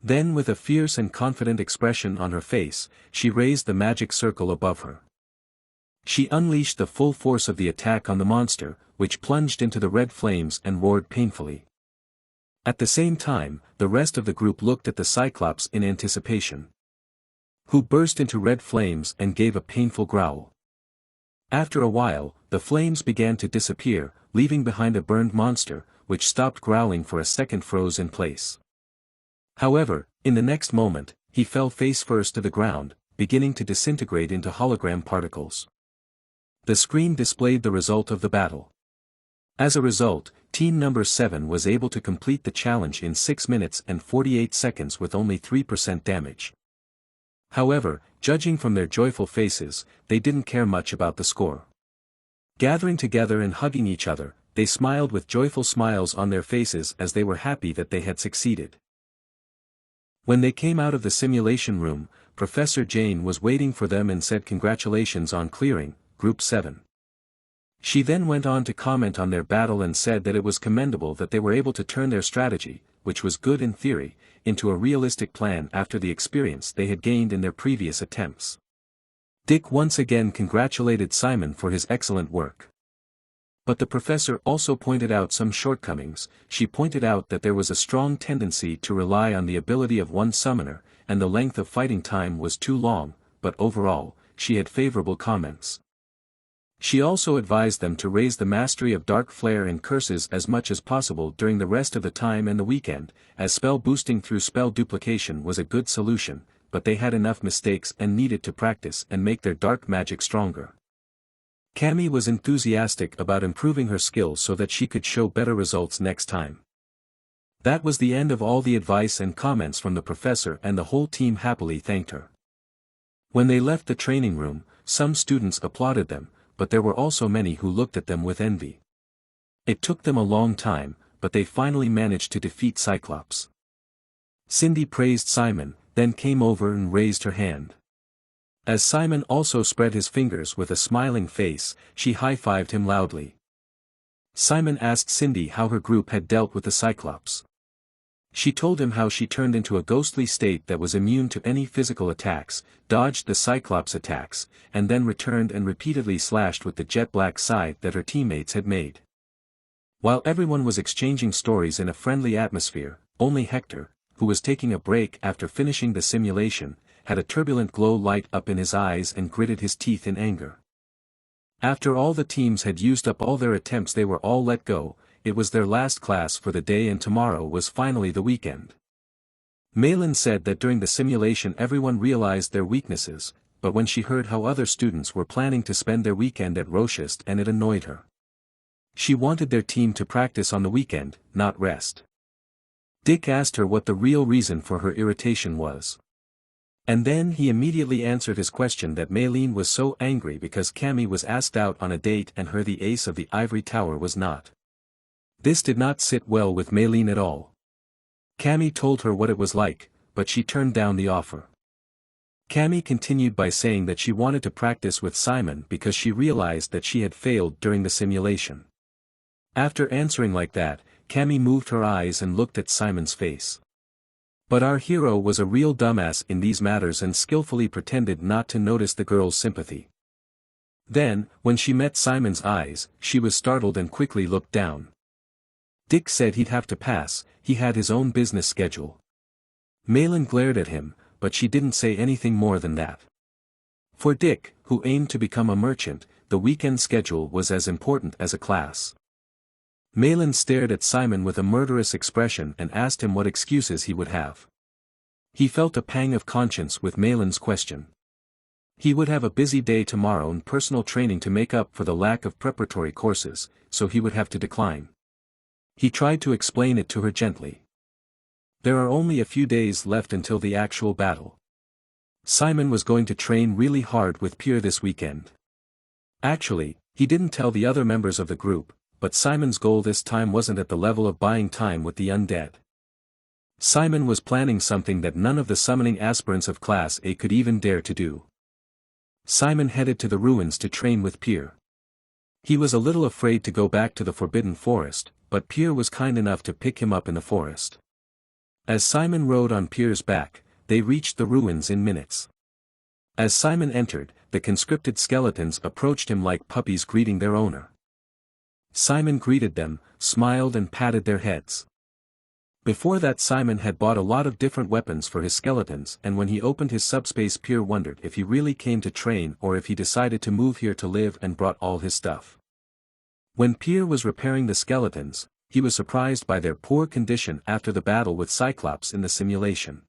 Then with a fierce and confident expression on her face, she raised the magic circle above her. She unleashed the full force of the attack on the monster, which plunged into the red flames and roared painfully. At the same time, the rest of the group looked at the Cyclops in anticipation, who burst into red flames and gave a painful growl. After a while, the flames began to disappear, leaving behind a burned monster, which stopped growling for a second, froze in place. However, in the next moment, he fell face first to the ground, beginning to disintegrate into hologram particles. The screen displayed the result of the battle. As a result, Team Number 7 was able to complete the challenge in 6 minutes and 48 seconds with only 3% damage. However, judging from their joyful faces, they didn't care much about the score. Gathering together and hugging each other, they smiled with joyful smiles on their faces as they were happy that they had succeeded. When they came out of the simulation room, Professor Jane was waiting for them and said congratulations on clearing, Group 7. She then went on to comment on their battle and said that it was commendable that they were able to turn their strategy, which was good in theory, into a realistic plan after the experience they had gained in their previous attempts. Dick once again congratulated Simon for his excellent work. But the professor also pointed out some shortcomings. She pointed out that there was a strong tendency to rely on the ability of one summoner, and the length of fighting time was too long, but overall, she had favorable comments. She also advised them to raise the mastery of Dark Flare and Curses as much as possible during the rest of the time and the weekend, as spell boosting through spell duplication was a good solution, but they had enough mistakes and needed to practice and make their dark magic stronger. Cammy was enthusiastic about improving her skills so that she could show better results next time. That was the end of all the advice and comments from the professor, and the whole team happily thanked her. When they left the training room, some students applauded them, but there were also many who looked at them with envy. It took them a long time, but they finally managed to defeat Cyclops. Cindy praised Simon, then came over and raised her hand. As Simon also spread his fingers with a smiling face, she high-fived him loudly. Simon asked Cindy how her group had dealt with the Cyclops. She told him how she turned into a ghostly state that was immune to any physical attacks, dodged the Cyclops attacks, and then returned and repeatedly slashed with the jet black scythe that her teammates had made. While everyone was exchanging stories in a friendly atmosphere, only Hector, who was taking a break after finishing the simulation, had a turbulent glow light up in his eyes and gritted his teeth in anger. After all the teams had used up all their attempts, they were all let go. It was their last class for the day and tomorrow was finally the weekend. Malin said that during the simulation everyone realized their weaknesses, but when she heard how other students were planning to spend their weekend at Rochest, and it annoyed her. She wanted their team to practice on the weekend, not rest. Dick asked her what the real reason for her irritation was. And then he immediately answered his question that Malin was so angry because Cammy was asked out on a date and her the ace of the ivory tower was not. This did not sit well with Malin at all. Cammy told her what it was like, but she turned down the offer. Cammy continued by saying that she wanted to practice with Simon because she realized that she had failed during the simulation. After answering like that, Cammy moved her eyes and looked at Simon's face. But our hero was a real dumbass in these matters and skillfully pretended not to notice the girl's sympathy. Then, when she met Simon's eyes, she was startled and quickly looked down. Dick said he'd have to pass, he had his own business schedule. Malin glared at him, but she didn't say anything more than that. For Dick, who aimed to become a merchant, the weekend schedule was as important as a class. Malin stared at Simon with a murderous expression and asked him what excuses he would have. He felt a pang of conscience with Malin's question. He would have a busy day tomorrow and personal training to make up for the lack of preparatory courses, so he would have to decline. He tried to explain it to her gently. There are only a few days left until the actual battle. Simon was going to train really hard with Pierre this weekend. Actually, he didn't tell the other members of the group, but Simon's goal this time wasn't at the level of buying time with the undead. Simon was planning something that none of the summoning aspirants of Class A could even dare to do. Simon headed to the ruins to train with Pierre. He was a little afraid to go back to the Forbidden Forest, but Pierre was kind enough to pick him up in the forest. As Simon rode on Pierre's back, they reached the ruins in minutes. As Simon entered, the conscripted skeletons approached him like puppies greeting their owner. Simon greeted them, smiled and patted their heads. Before that, Simon had bought a lot of different weapons for his skeletons, and when he opened his subspace, Pierre wondered if he really came to train or if he decided to move here to live and brought all his stuff. When Pierre was repairing the skeletons, he was surprised by their poor condition after the battle with Cyclops in the simulation.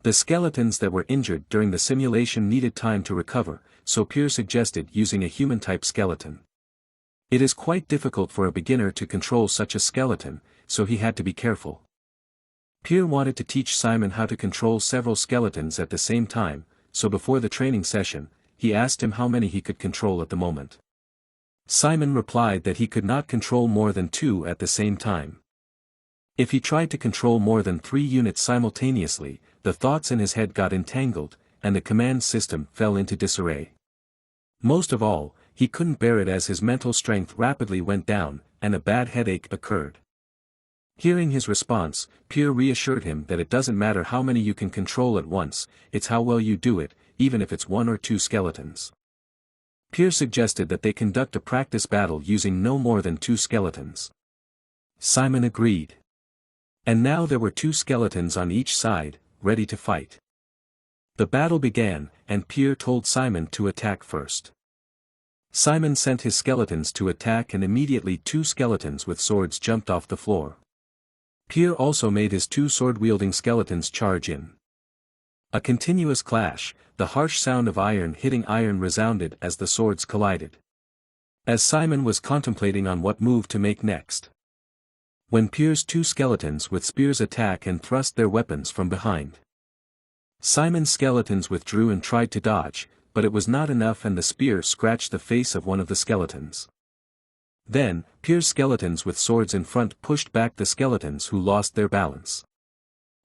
The skeletons that were injured during the simulation needed time to recover, so Pierre suggested using a human-type skeleton. It is quite difficult for a beginner to control such a skeleton, so he had to be careful. Pierre wanted to teach Simon how to control several skeletons at the same time, so before the training session, he asked him how many he could control at the moment. Simon replied that he could not control more than 2 at the same time. If he tried to control more than 3 units simultaneously, the thoughts in his head got entangled, and the command system fell into disarray. Most of all, he couldn't bear it as his mental strength rapidly went down, and a bad headache occurred. Hearing his response, Pierre reassured him that it doesn't matter how many you can control at once, it's how well you do it, even if it's 1 or 2 skeletons. Pierre suggested that they conduct a practice battle using no more than 2 skeletons. Simon agreed. And now there were 2 skeletons on each side, ready to fight. The battle began, and Pierre told Simon to attack first. Simon sent his skeletons to attack, and immediately 2 skeletons with swords jumped off the floor. Pierre also made his 2 sword-wielding skeletons charge in. A continuous clash, the harsh sound of iron hitting iron resounded as the swords collided. As Simon was contemplating on what move to make next, when Pierre's 2 skeletons with spears attacked and thrust their weapons from behind. Simon's skeletons withdrew and tried to dodge, but it was not enough, and the spear scratched the face of one of the skeletons. Then, Pierre's skeletons with swords in front pushed back the skeletons who lost their balance.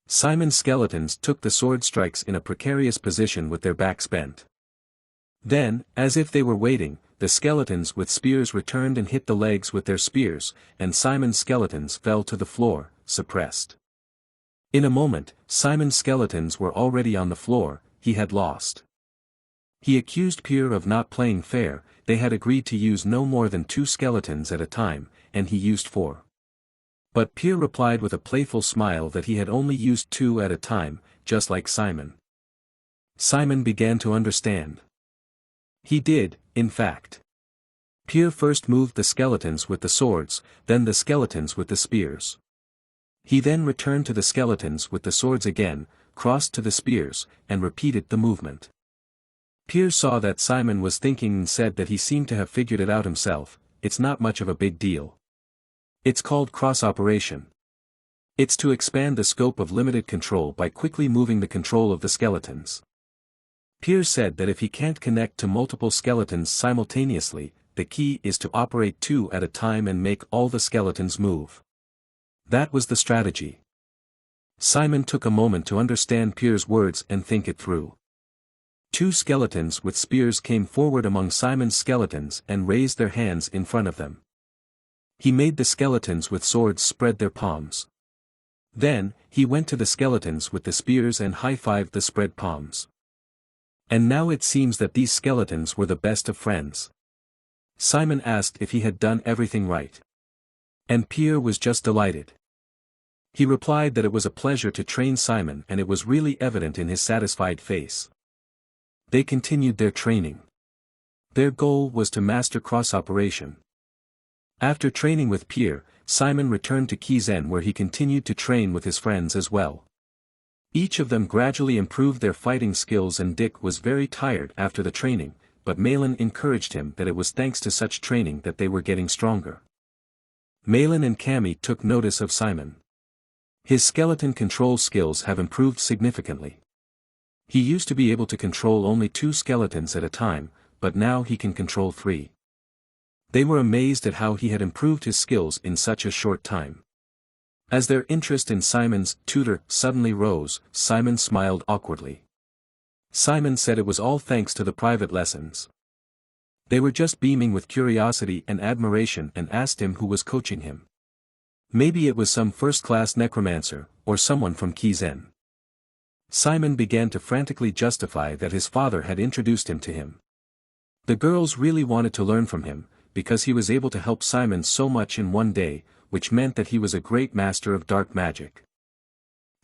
Simon's skeletons took the sword strikes in a precarious position with their backs bent. Then, as if they were waiting, the skeletons with spears returned and hit the legs with their spears, and Simon's skeletons fell to the floor, suppressed. In a moment, Simon's skeletons were already on the floor. He had lost. He accused Pierre of not playing fair. They had agreed to use no more than 2 skeletons at a time, and he used 4. But Pierre replied with a playful smile that he had only used 2 at a time, just like Simon. Simon began to understand. He did, in fact. Pierre first moved the skeletons with the swords, then the skeletons with the spears. He then returned to the skeletons with the swords again, crossed to the spears, and repeated the movement. Pierre saw that Simon was thinking and said that he seemed to have figured it out himself. It's not much of a big deal. It's called cross-operation. It's to expand the scope of limited control by quickly moving the control of the skeletons. Pierre said that if he can't connect to multiple skeletons simultaneously, the key is to operate 2 at a time and make all the skeletons move. That was the strategy. Simon took a moment to understand Pierre's words and think it through. 2 skeletons with spears came forward among Simon's skeletons and raised their hands in front of them. He made the skeletons with swords spread their palms. Then, he went to the skeletons with the spears and high-fived the spread palms. And now it seems that these skeletons were the best of friends. Simon asked if he had done everything right. And Pierre was just delighted. He replied that it was a pleasure to train Simon, and it was really evident in his satisfied face. They continued their training. Their goal was to master cross-operation. After training with Pierre, Simon returned to Kizen, where he continued to train with his friends as well. Each of them gradually improved their fighting skills, and Dick was very tired after the training, but Malin encouraged him that it was thanks to such training that they were getting stronger. Malin and Cammy took notice of Simon. His skeleton control skills have improved significantly. He used to be able to control only 2 skeletons at a time, but now he can control 3. They were amazed at how he had improved his skills in such a short time. As their interest in Simon's tutor suddenly rose, Simon smiled awkwardly. Simon said it was all thanks to the private lessons. They were just beaming with curiosity and admiration and asked him who was coaching him. Maybe it was some first-class necromancer, or someone from Kizen. Simon began to frantically justify that his father had introduced him to him. The girls really wanted to learn from him, because he was able to help Simon so much in one day, which meant that he was a great master of dark magic.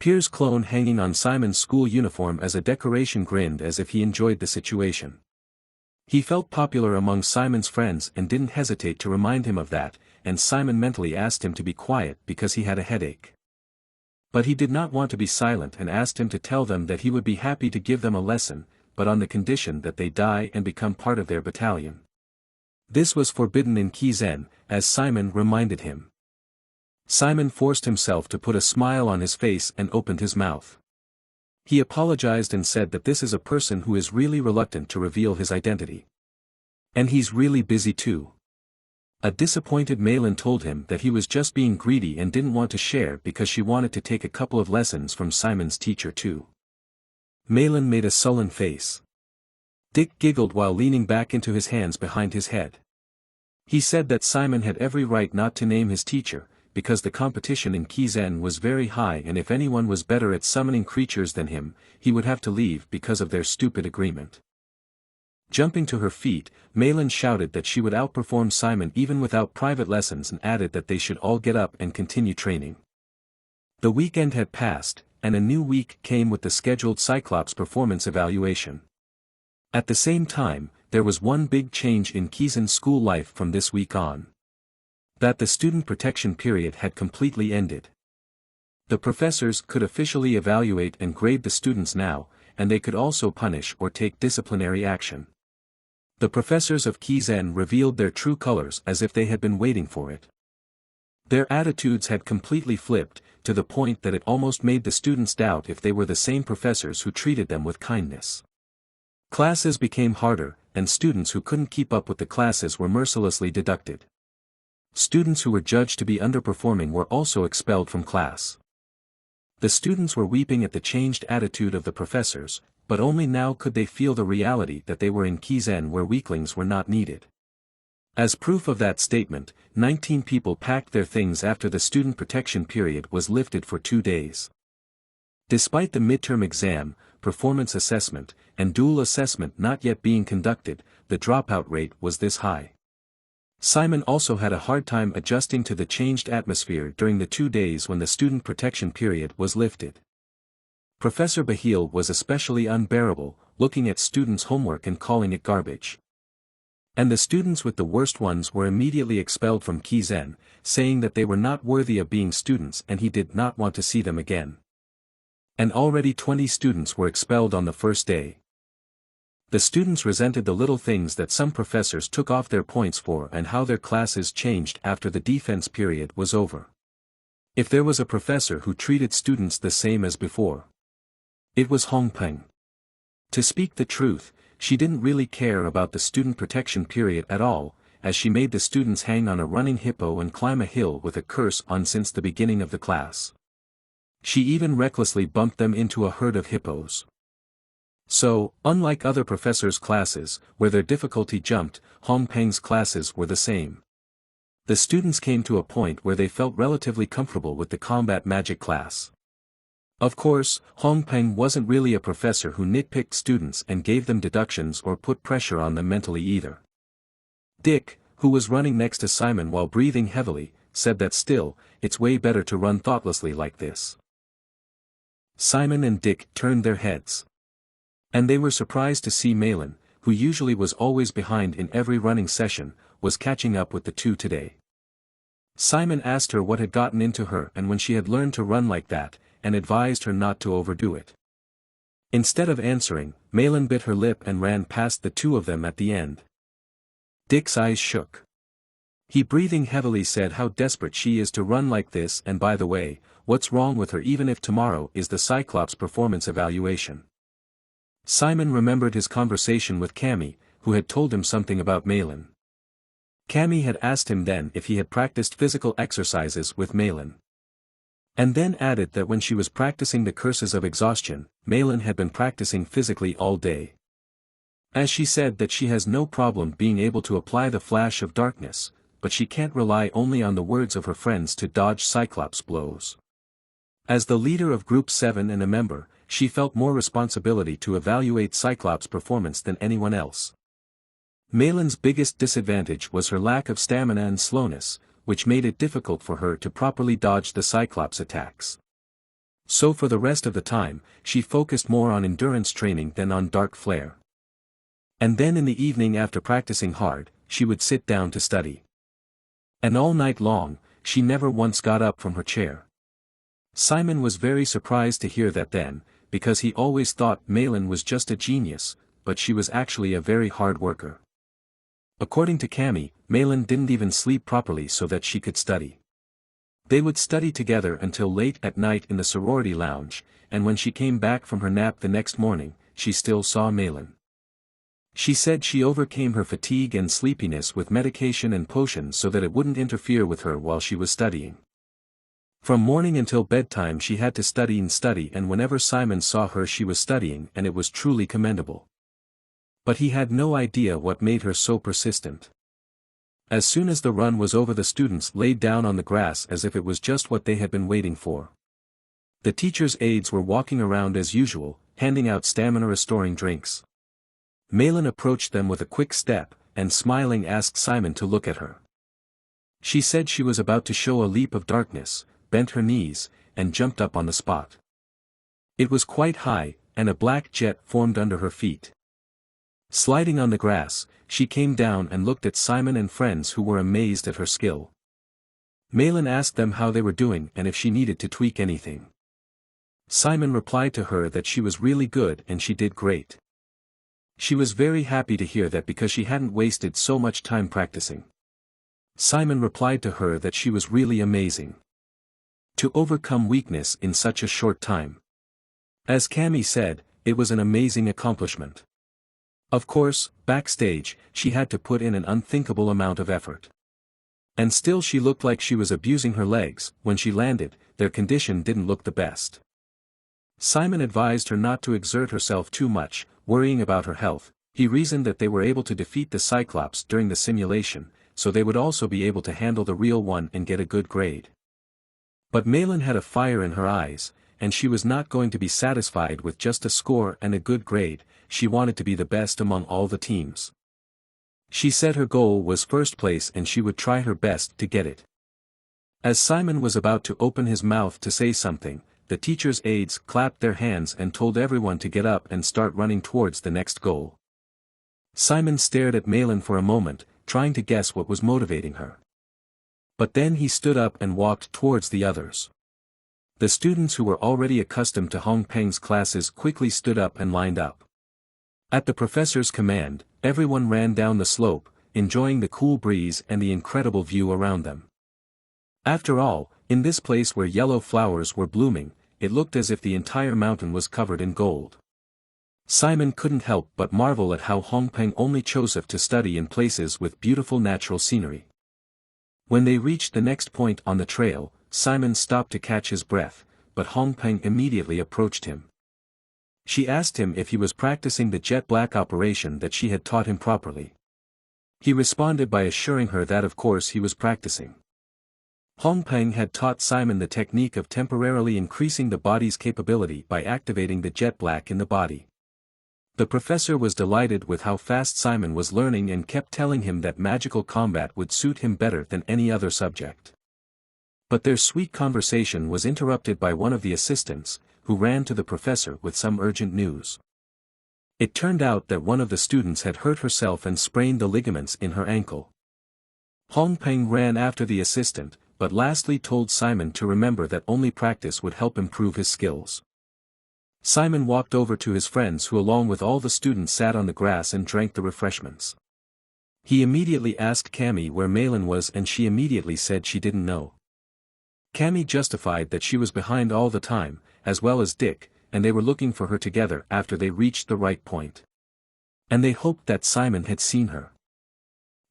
Pierre's clone hanging on Simon's school uniform as a decoration grinned as if he enjoyed the situation. He felt popular among Simon's friends and didn't hesitate to remind him of that, and Simon mentally asked him to be quiet because he had a headache. But he did not want to be silent and asked him to tell them that he would be happy to give them a lesson, but on the condition that they die and become part of their battalion. This was forbidden in Kizen, as Simon reminded him. Simon forced himself to put a smile on his face and opened his mouth. He apologized and said that this is a person who is really reluctant to reveal his identity. And he's really busy too. A disappointed Malin told him that he was just being greedy and didn't want to share because she wanted to take a couple of lessons from Simon's teacher too. Malin made a sullen face. Dick giggled while leaning back into his hands behind his head. He said that Simon had every right not to name his teacher, because the competition in Kizen was very high and if anyone was better at summoning creatures than him, he would have to leave because of their stupid agreement. Jumping to her feet, Malin shouted that she would outperform Simon even without private lessons and added that they should all get up and continue training. The weekend had passed, and a new week came with the scheduled Cyclops performance evaluation. At the same time, there was one big change in Kizen's school life from this week on. That the student protection period had completely ended. The professors could officially evaluate and grade the students now, and they could also punish or take disciplinary action. The professors of Kizen revealed their true colors as if they had been waiting for it. Their attitudes had completely flipped, to the point that it almost made the students doubt if they were the same professors who treated them with kindness. Classes became harder, and students who couldn't keep up with the classes were mercilessly deducted. Students who were judged to be underperforming were also expelled from class. The students were weeping at the changed attitude of the professors, but only now could they feel the reality that they were in Kizen where weaklings were not needed. As proof of that statement, 19 people packed their things after the student protection period was lifted for 2 days. Despite the midterm exam, performance assessment, and dual assessment not yet being conducted, the dropout rate was this high. Simon also had a hard time adjusting to the changed atmosphere during the 2 days when the student protection period was lifted. Professor Bahil was especially unbearable, looking at students' homework and calling it garbage. And the students with the worst ones were immediately expelled from Kizen, saying that they were not worthy of being students and he did not want to see them again. And already 20 students were expelled on the first day. The students resented the little things that some professors took off their points for and how their classes changed after the defense period was over. If there was a professor who treated students the same as before, it was Hongpeng. To speak the truth, she didn't really care about the student protection period at all, as she made the students hang on a running hippo and climb a hill with a curse on since the beginning of the class. She even recklessly bumped them into a herd of hippos. So, unlike other professors' classes, where their difficulty jumped, Hongpeng's classes were the same. The students came to a point where they felt relatively comfortable with the combat magic class. Of course, Hongpeng wasn't really a professor who nitpicked students and gave them deductions or put pressure on them mentally either. Dick, who was running next to Simon while breathing heavily, said that still, it's way better to run thoughtlessly like this. Simon and Dick turned their heads. And they were surprised to see Malin, who usually was always behind in every running session, was catching up with the two today. Simon asked her what had gotten into her and when she had learned to run like that, and advised her not to overdo it. Instead of answering, Malin bit her lip and ran past the two of them at the end. Dick's eyes shook. He breathing heavily said how desperate she is to run like this and by the way, what's wrong with her even if tomorrow is the Cyclops performance evaluation. Simon remembered his conversation with Cammy, who had told him something about Malin. Cammy had asked him then if he had practiced physical exercises with Malin. And then added that when she was practicing the curses of exhaustion, Malin had been practicing physically all day. As she said that she has no problem being able to apply the flash of darkness, but she can't rely only on the words of her friends to dodge Cyclops' blows. As the leader of Group 7 and a member, she felt more responsibility to evaluate Cyclops' performance than anyone else. Malin's biggest disadvantage was her lack of stamina and slowness, which made it difficult for her to properly dodge the Cyclops' attacks. So for the rest of the time, she focused more on endurance training than on dark flare. And then in the evening after practicing hard, she would sit down to study. And all night long, she never once got up from her chair. Simon was very surprised to hear that then, because he always thought Malin was just a genius, but she was actually a very hard worker. According to Cammy, Malin didn't even sleep properly so that she could study. They would study together until late at night in the sorority lounge, and when she came back from her nap the next morning, she still saw Malin. She said she overcame her fatigue and sleepiness with medication and potions so that it wouldn't interfere with her while she was studying. From morning until bedtime she had to study and whenever Simon saw her she was studying and it was truly commendable. But he had no idea what made her so persistent. As soon as the run was over the students laid down on the grass as if it was just what they had been waiting for. The teacher's aides were walking around as usual, handing out stamina-restoring drinks. Malin approached them with a quick step, and smiling asked Simon to look at her. She said she was about to show a leap of darkness, bent her knees, and jumped up on the spot. It was quite high, and a black jet formed under her feet. Sliding on the grass, she came down and looked at Simon and friends who were amazed at her skill. Malin asked them how they were doing and if she needed to tweak anything. Simon replied to her that she was really good and she did great. She was very happy to hear that because she hadn't wasted so much time practicing. Simon replied to her that she was really amazing. To overcome weakness in such a short time. As Cammy said, it was an amazing accomplishment. Of course, backstage, she had to put in an unthinkable amount of effort. And still she looked like she was abusing her legs. When she landed, their condition didn't look the best. Simon advised her not to exert herself too much, worrying about her health. He reasoned that they were able to defeat the Cyclops during the simulation, so they would also be able to handle the real one and get a good grade. But Malin had a fire in her eyes, and she was not going to be satisfied with just a score and a good grade. She wanted to be the best among all the teams. She said her goal was first place and she would try her best to get it. As Simon was about to open his mouth to say something, the teacher's aides clapped their hands and told everyone to get up and start running towards the next goal. Simon stared at Malin for a moment, trying to guess what was motivating her. But then he stood up and walked towards the others. The students who were already accustomed to Hong Peng's classes quickly stood up and lined up. At the professor's command, everyone ran down the slope, enjoying the cool breeze and the incredible view around them. After all, in this place where yellow flowers were blooming, it looked as if the entire mountain was covered in gold. Simon couldn't help but marvel at how Hong Peng only chose to study in places with beautiful natural scenery. When they reached the next point on the trail, Simon stopped to catch his breath, but Hong Peng immediately approached him. She asked him if he was practicing the jet black operation that she had taught him properly. He responded by assuring her that of course he was practicing. Hong Peng had taught Simon the technique of temporarily increasing the body's capability by activating the jet black in the body. The professor was delighted with how fast Simon was learning and kept telling him that magical combat would suit him better than any other subject. But their sweet conversation was interrupted by one of the assistants, who ran to the professor with some urgent news. It turned out that one of the students had hurt herself and sprained the ligaments in her ankle. Hong Peng ran after the assistant, but lastly told Simon to remember that only practice would help improve his skills. Simon walked over to his friends who along with all the students sat on the grass and drank the refreshments. He immediately asked Cammy where Malin was and she immediately said she didn't know. Cammy justified that she was behind all the time, as well as Dick, and they were looking for her together after they reached the right point. And they hoped that Simon had seen her.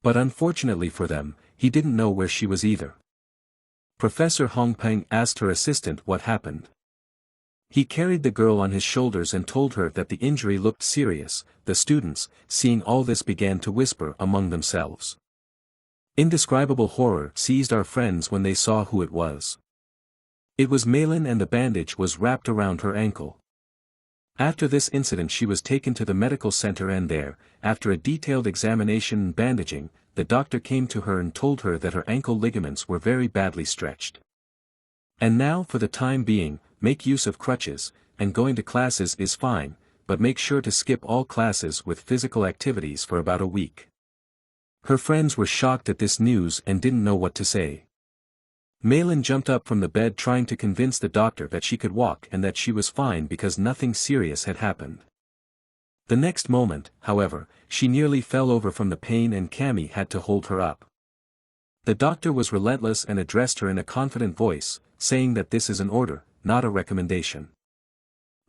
But unfortunately for them, he didn't know where she was either. Professor Hong Peng asked her assistant what happened. He carried the girl on his shoulders and told her that the injury looked serious. The students, seeing all this, began to whisper among themselves. Indescribable horror seized our friends when they saw who it was. It was Malin, and the bandage was wrapped around her ankle. After this incident she was taken to the medical center, and there, after a detailed examination and bandaging, the doctor came to her and told her that her ankle ligaments were very badly stretched. And now, for the time being, make use of crutches, and going to classes is fine, but make sure to skip all classes with physical activities for about a week. Her friends were shocked at this news and didn't know what to say. Malin jumped up from the bed trying to convince the doctor that she could walk and that she was fine because nothing serious had happened. The next moment, however, she nearly fell over from the pain and Cammy had to hold her up. The doctor was relentless and addressed her in a confident voice, saying that this is an order, not a recommendation.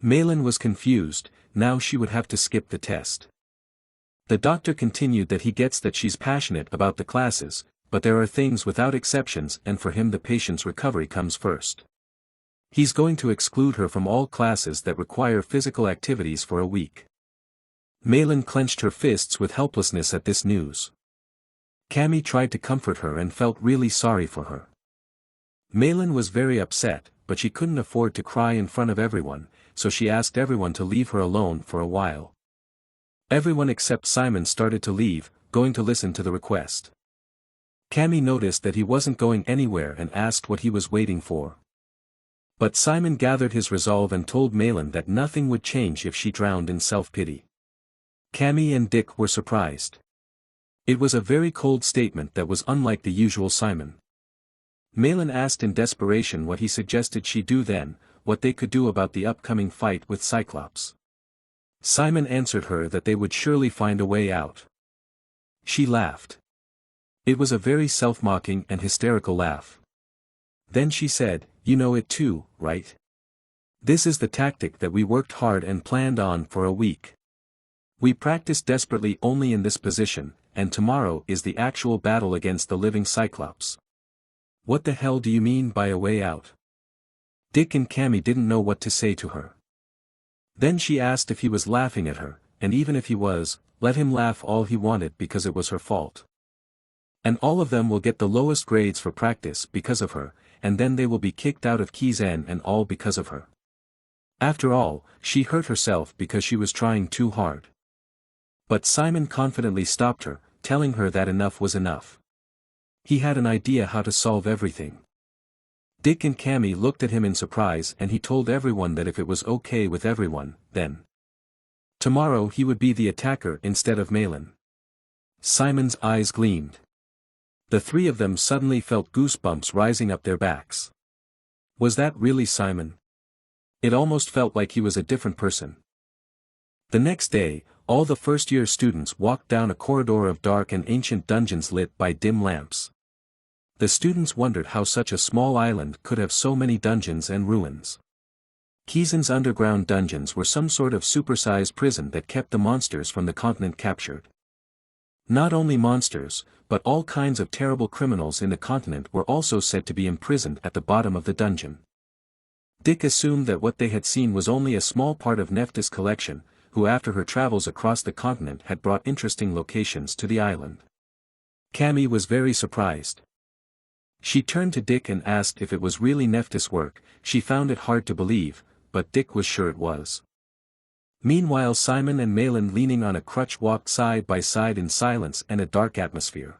Malin was confused. Now she would have to skip the test. The doctor continued that he gets that she's passionate about the classes, but there are things without exceptions, and for him the patient's recovery comes first. He's going to exclude her from all classes that require physical activities for a week. Malin clenched her fists with helplessness at this news. Cammy tried to comfort her and felt really sorry for her. Malin was very upset, but she couldn't afford to cry in front of everyone, so she asked everyone to leave her alone for a while. Everyone except Simon started to leave, going to listen to the request. Cammy noticed that he wasn't going anywhere and asked what he was waiting for. But Simon gathered his resolve and told Malin that nothing would change if she drowned in self-pity. Cammy and Dick were surprised. It was a very cold statement that was unlike the usual Simon. Malin asked in desperation what he suggested she do then, what they could do about the upcoming fight with Cyclops. Simon answered her that they would surely find a way out. She laughed. It was a very self-mocking and hysterical laugh. Then she said, "You know it too, right? This is the tactic that we worked hard and planned on for a week. We practiced desperately only in this position, and tomorrow is the actual battle against the living Cyclops. What the hell do you mean by a way out?" Dick and Cammy didn't know what to say to her. Then she asked if he was laughing at her, and even if he was, let him laugh all he wanted because it was her fault. And all of them will get the lowest grades for practice because of her, and then they will be kicked out of Kizen, and all because of her. After all, she hurt herself because she was trying too hard. But Simon confidently stopped her, telling her that enough was enough. He had an idea how to solve everything. Dick and Cammy looked at him in surprise, and he told everyone that if it was okay with everyone, then tomorrow he would be the attacker instead of Malin. Simon's eyes gleamed. The three of them suddenly felt goosebumps rising up their backs. Was that really Simon? It almost felt like he was a different person. The next day, all the first-year students walked down a corridor of dark and ancient dungeons lit by dim lamps. The students wondered how such a small island could have so many dungeons and ruins. Kizen's underground dungeons were some sort of supersized prison that kept the monsters from the continent captured. Not only monsters, but all kinds of terrible criminals in the continent were also said to be imprisoned at the bottom of the dungeon. Dick assumed that what they had seen was only a small part of Nephthys' collection, who after her travels across the continent had brought interesting locations to the island. Cammy was very surprised. She turned to Dick and asked if it was really Nephthys' work. She found it hard to believe, but Dick was sure it was. Meanwhile, Simon and Malin, leaning on a crutch, walked side by side in silence and a dark atmosphere.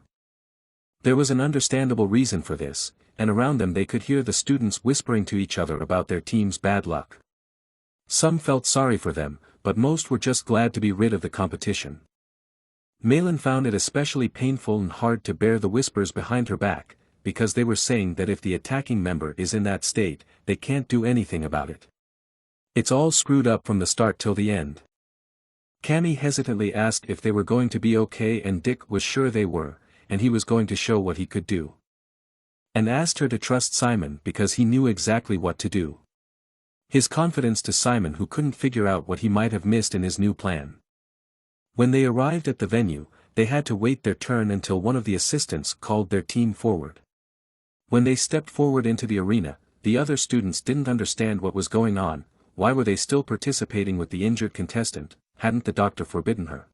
There was an understandable reason for this, and around them they could hear the students whispering to each other about their team's bad luck. Some felt sorry for them, but most were just glad to be rid of the competition. Malin found it especially painful and hard to bear the whispers behind her back, because they were saying that if the attacking member is in that state, they can't do anything about it. It's all screwed up from the start till the end. Cammy hesitantly asked if they were going to be okay, and Dick was sure they were, and he was going to show what he could do. And asked her to trust Simon because he knew exactly what to do. His confidence to Simon, who couldn't figure out what he might have missed in his new plan. When they arrived at the venue, they had to wait their turn until one of the assistants called their team forward. When they stepped forward into the arena, the other students didn't understand what was going on. Why were they still participating with the injured contestant? Hadn't the doctor forbidden her?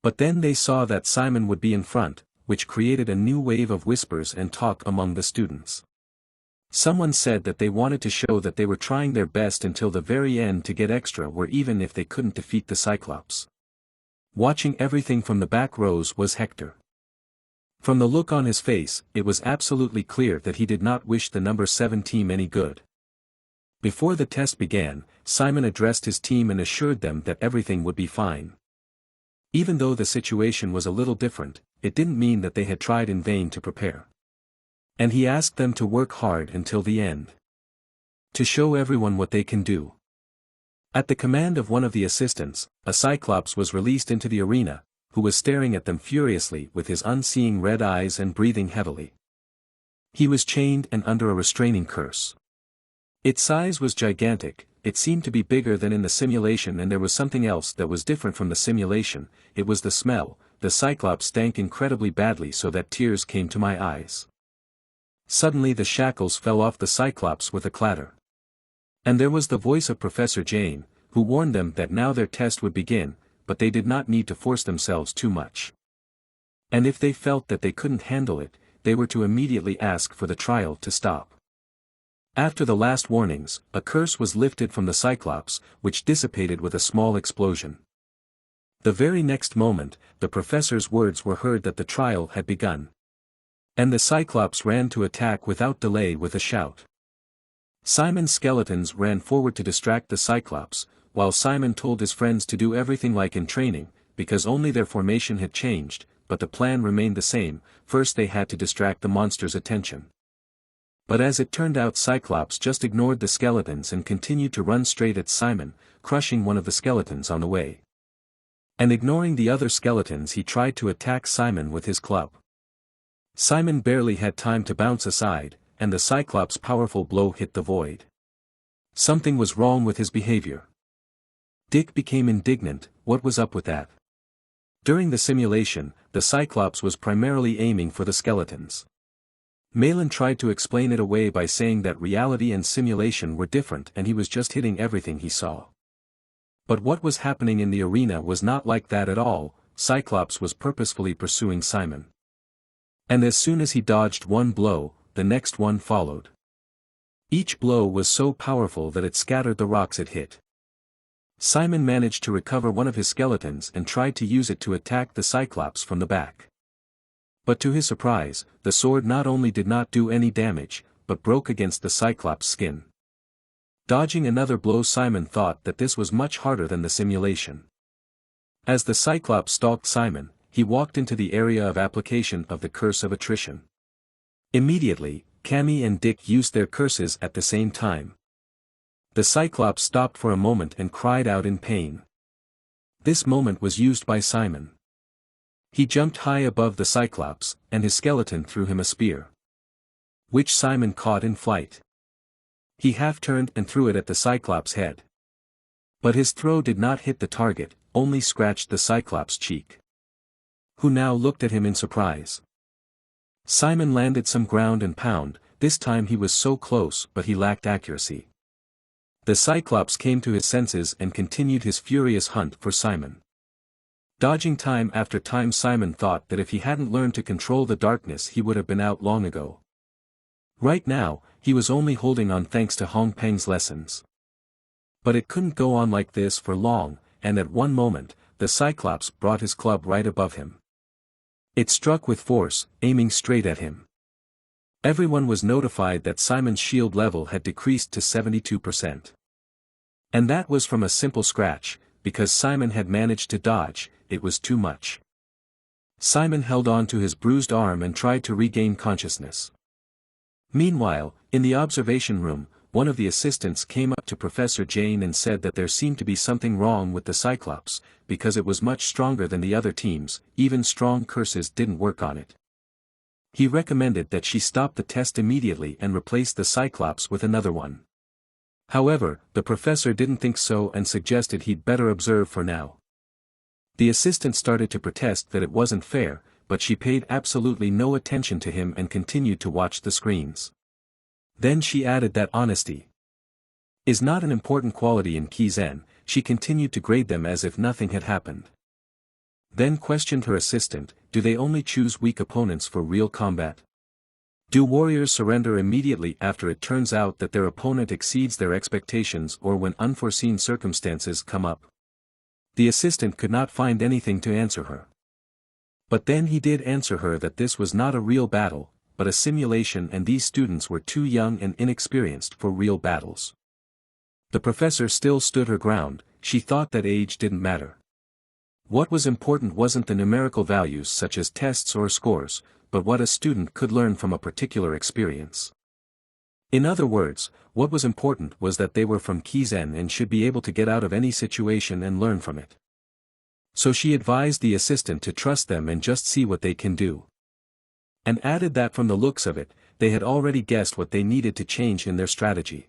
But then they saw that Simon would be in front, which created a new wave of whispers and talk among the students. Someone said that they wanted to show that they were trying their best until the very end to get extra or even if they couldn't defeat the Cyclops. Watching everything from the back rows was Hector. From the look on his face, it was absolutely clear that he did not wish the number 7 team any good. Before the test began, Simon addressed his team and assured them that everything would be fine. Even though the situation was a little different, it didn't mean that they had tried in vain to prepare. And he asked them to work hard until the end. To show everyone what they can do. At the command of one of the assistants, a Cyclops was released into the arena, who was staring at them furiously with his unseeing red eyes and breathing heavily. He was chained and under a restraining curse. Its size was gigantic, it seemed to be bigger than in the simulation, and there was something else that was different from the simulation. It was the smell. The Cyclops stank incredibly badly so that tears came to my eyes. Suddenly the shackles fell off the Cyclops with a clatter. And there was the voice of Professor Jane, who warned them that now their test would begin, but they did not need to force themselves too much. And if they felt that they couldn't handle it, they were to immediately ask for the trial to stop. After the last warnings, a curse was lifted from the Cyclops, which dissipated with a small explosion. The very next moment, the professor's words were heard that the trial had begun. And the Cyclops ran to attack without delay with a shout. Simon's skeletons ran forward to distract the Cyclops, while Simon told his friends to do everything like in training, because only their formation had changed, but the plan remained the same. First they had to distract the monster's attention. But as it turned out, Cyclops just ignored the skeletons and continued to run straight at Simon, crushing one of the skeletons on the way. And ignoring the other skeletons, he tried to attack Simon with his club. Simon barely had time to bounce aside, and the Cyclops' powerful blow hit the void. Something was wrong with his behavior. Dick became indignant. What was up with that? During the simulation, the Cyclops was primarily aiming for the skeletons. Malin tried to explain it away by saying that reality and simulation were different and he was just hitting everything he saw. But what was happening in the arena was not like that at all. Cyclops was purposefully pursuing Simon. And as soon as he dodged one blow, the next one followed. Each blow was so powerful that it scattered the rocks it hit. Simon managed to recover one of his skeletons and tried to use it to attack the Cyclops from the back. But to his surprise, the sword not only did not do any damage, but broke against the Cyclops' skin. Dodging another blow, Simon thought that this was much harder than the simulation. As the Cyclops stalked Simon, he walked into the area of application of the curse of attrition. Immediately, Cammy and Dick used their curses at the same time. The Cyclops stopped for a moment and cried out in pain. This moment was used by Simon. He jumped high above the Cyclops, and his skeleton threw him a spear, which Simon caught in flight. He half-turned and threw it at the Cyclops' head. But his throw did not hit the target, only scratched the Cyclops' cheek, who now looked at him in surprise. Simon landed some ground and pound. This time he was so close, but he lacked accuracy. The Cyclops came to his senses and continued his furious hunt for Simon. Dodging time after time, Simon thought that if he hadn't learned to control the darkness he would have been out long ago. Right now, he was only holding on thanks to Hong Peng's lessons. But it couldn't go on like this for long, and at one moment, the Cyclops brought his club right above him. It struck with force, aiming straight at him. Everyone was notified that Simon's shield level had decreased to 72%. And that was from a simple scratch, because Simon had managed to dodge. It was too much. Simon held on to his bruised arm and tried to regain consciousness. Meanwhile, in the observation room, one of the assistants came up to Professor Jane and said that there seemed to be something wrong with the Cyclops, because it was much stronger than the other teams. Even strong curses didn't work on it. He recommended that she stop the test immediately and replace the Cyclops with another one. However, the professor didn't think so and suggested he'd better observe for now. The assistant started to protest that it wasn't fair, but she paid absolutely no attention to him and continued to watch the screens. Then she added that honesty is not an important quality in Kizen. She continued to grade them as if nothing had happened. then questioned her assistant, do they only choose weak opponents for real combat? Do warriors surrender immediately after it turns out that their opponent exceeds their expectations or when unforeseen circumstances come up? The assistant could not find anything to answer her. But then he did answer her that this was not a real battle, but a simulation, and these students were too young and inexperienced for real battles. The professor still stood her ground. She thought that age didn't matter. What was important wasn't the numerical values such as tests or scores, but what a student could learn from a particular experience. In other words, what was important was that they were from Kizen and should be able to get out of any situation and learn from it. So she advised the assistant to trust them and just see what they can do. And added that from the looks of it, they had already guessed what they needed to change in their strategy.